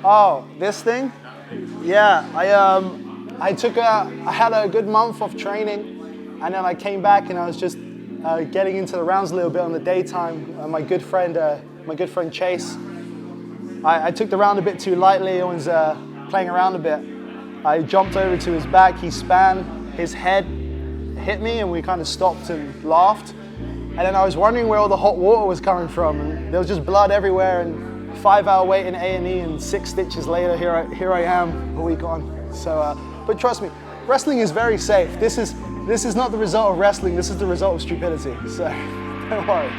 Oh, this thing? Yeah, I had a good month of training, and then I came back and I was just getting into the rounds a little bit on the daytime. My good friend Chase, I took the round a bit too lightly. I was playing around a bit. I jumped over to his back, he span, his head hit me, and we kind of stopped and laughed. And then I was wondering where all the hot water was coming from, and there was just blood everywhere, and 5-hour wait in A&E, and 6 stitches later, here I am a week on. So, but trust me, wrestling is very safe. This is not the result of wrestling, this is the result of stupidity, so don't worry.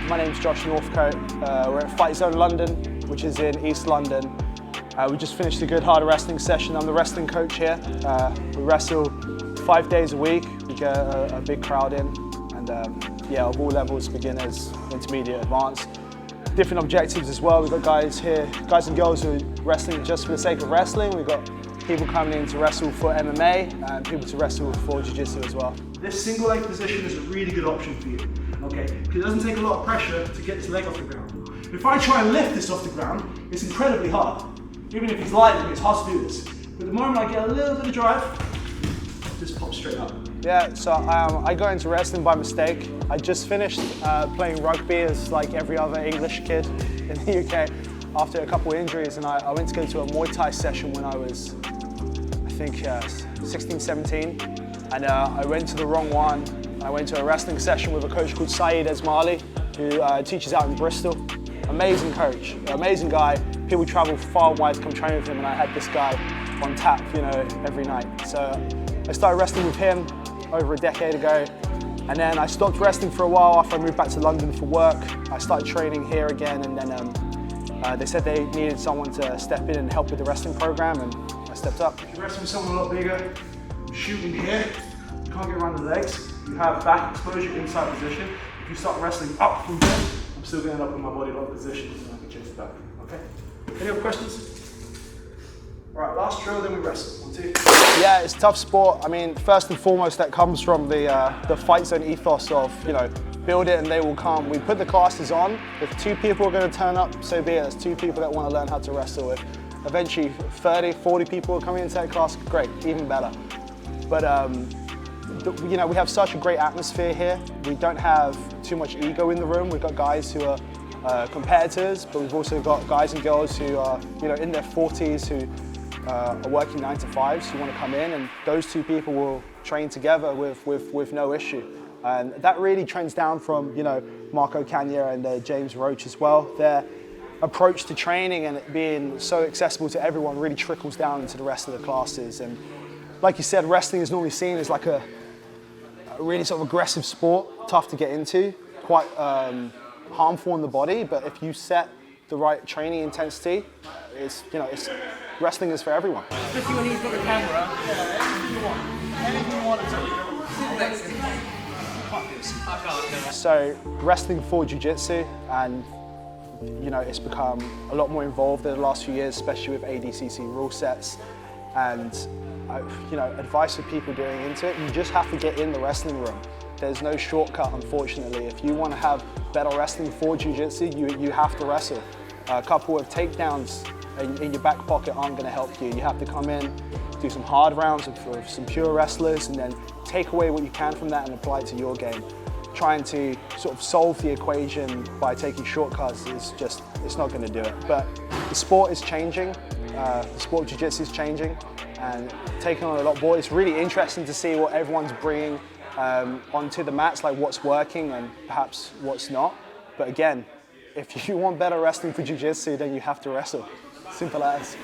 My name's Josh Northcote. We're at Fightzone London, which is in East London. We just finished a good hard wrestling session. I'm the wrestling coach here. We wrestle 5 days a week. We get a big crowd in, and yeah, of all levels, beginners, intermediate, advanced. Different objectives as well. We've got guys here, guys and girls who are wrestling just for the sake of wrestling. We've got people coming in to wrestle for MMA and people to wrestle for jiu-jitsu as well. This single leg position is a really good option for you, okay? Because it doesn't take a lot of pressure to get this leg off the ground. If I try and lift this off the ground, it's incredibly hard. Even if he's light, it's hard to do this. But the moment I get a little bit of drive, just pop straight up. Yeah, so I got into wrestling by mistake. I just finished playing rugby as like every other English kid in the UK after a couple of injuries, and I went to go to a Muay Thai session when I was, I think, 16, 17, and I went to the wrong one. I went to a wrestling session with a coach called Saeed Esmaili, who teaches out in Bristol. Amazing coach, amazing guy. People travel far and wide to come train with him, and I had this guy on tap, you know, every night. So I started wrestling with him over a decade ago, and then I stopped wrestling for a while after I moved back to London for work. I started training here again, and then they said they needed someone to step in and help with the wrestling program, and I stepped up. If you're wrestling with someone a lot bigger, shooting here, you can't get around the legs. You have back exposure, inside position. If you start wrestling up from here, I'm still going to end up in my body lock position, and I can chase it back. Okay? Any other questions? All right, last drill, then we wrestle. 1, 2. Yeah, it's a tough sport. I mean, first and foremost, that comes from the fight zone ethos of, you know, build it and they will come. We put the classes on. If 2 people are going to turn up, so be it. There's 2 people that want to learn how to wrestle. If eventually 30, 40 people are coming into that class, great, even better. But, you know, we have such a great atmosphere here. We don't have too much ego in the room. We've got guys who are competitors, but we've also got guys and girls who are, you know, in their 40s who are working 9 to 5s who want to come in, and those 2 people will train together with no issue. And that really trends down from, you know, Marco Cagna and James Roach as well. Their approach to training and it being so accessible to everyone really trickles down into the rest of the classes. And like you said, wrestling is normally seen as like a really sort of aggressive sport, tough to get into, quite harmful on the body, but if you set the right training intensity, wrestling is for everyone. Especially when he's got the camera. Anything you want. Anything you want to tell you. Sit next to him. I can't. So wrestling for jiu-jitsu, and you know, it's become a lot more involved in the last few years, especially with ADCC rule sets. And you know, advice for people getting into it, you just have to get in the wrestling room. There's no shortcut, unfortunately. If you want to have better wrestling for jiu-jitsu, you have to wrestle. A couple of takedowns in your back pocket aren't going to help you. You have to come in, do some hard rounds with some pure wrestlers, and then take away what you can from that and apply it to your game. Trying to sort of solve the equation by taking shortcuts is just, it's not going to do it. But the sport is changing, the sport of jiu-jitsu is changing, and taking on a lot more. It's really interesting to see what everyone's bringing onto the mats, like what's working and perhaps what's not. But again, if you want better wrestling for jiu-jitsu, then you have to wrestle. Simple as.